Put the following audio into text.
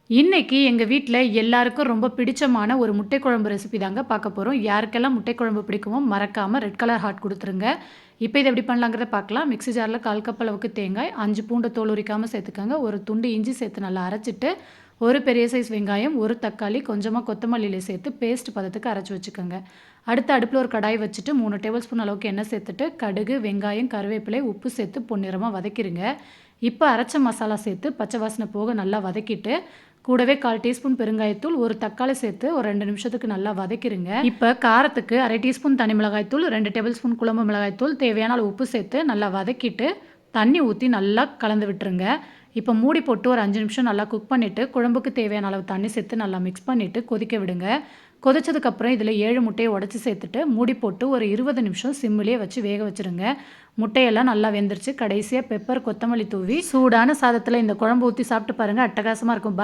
இன்னைக்கு எங்க வீட்ல எல்லாருக்கும் ரொம்ப பிடிச்சமான ஒரு முட்டை குழம்பு ரெசிபி தாங்க பார்க்க போறோம். யாருக்கெல்லாம் முட்டை குழம்பு பிடிக்குமோ மறக்காம ரெட் கலர் ஹார்ட் குடுத்துருங்க. இப்ப இத எப்படி பண்ணலாங்கிறத பார்க்கலாம். மிக்ஸி ஜார்ல 1/4 கப் அளவுக்கு தேங்காய், 5 பூண்ட தோல் உரிக்காம சேர்த்துக்கங்க. ஒரு துண்டு இஞ்சி சேர்த்து நல்லா அரைச்சுட்டு, ஒரு பெரிய சைஸ் வெங்காயம், ஒரு தக்காளி, கொஞ்சமா கொத்தமல்லி இலை சேர்த்து பேஸ்ட் பதத்துக்கு அரைச்சு வச்சுக்கோங்க. அடுத்து அடுப்புல ஒரு கடாய் வச்சுட்டு 3 டேபிள் ஸ்பூன் அளவுக்கு எண்ணெய் சேர்த்துட்டு, கடுகு, வெங்காயம், கருவேப்பிலை, உப்பு சேர்த்து பொன்னிறமா வதக்கிருங்க. இப்ப அரைச்ச மசாலா சேர்த்து பச்சை வாசனை போக நல்லா வதக்கிட்டு, கூடவே 1/4 டீஸ்பூன் பெருங்காயத்தூள், ஒரு தக்காளி சேர்த்து ஒரு 2 நிமிஷத்துக்கு நல்லா வதக்கிருங்க. இப்ப காரத்துக்கு 1/2 டீஸ்பூன் தனி மிளகாய் தூள், 2 டேபிள் ஸ்பூன் குழம்பு மிளகாய் தூள், தேவையான அளவு உப்பு சேர்த்து நல்லா வதக்கிட்டு, தண்ணி ஊத்தி நல்லா கலந்து விட்டுருங்க. இப்ப மூடி போட்டு ஒரு 5 நிமிஷம் நல்லா குக் பண்ணிட்டு, குழம்புக்கு தேவையான அளவு தண்ணி சேர்த்து நல்லா மிக்ஸ் பண்ணிட்டு கொதிக்க விடுங்க. கொதிச்சதுக்கப்புறம் இதில் 7 முட்டையை உடச்சி சேர்த்துட்டு மூடி போட்டு ஒரு 20 நிமிஷம் சிம்மிலேயே வச்சு வேக வச்சுருங்க. முட்டையெல்லாம் நல்லா வெந்துருச்சு. கடைசியாக பெப்பர், கொத்தமல்லி தூவி சூடான சாதத்தில் இந்த குழம்பு ஊற்றி சாப்பிட்டு பாருங்கள். அட்டகாசமாக இருக்கும்.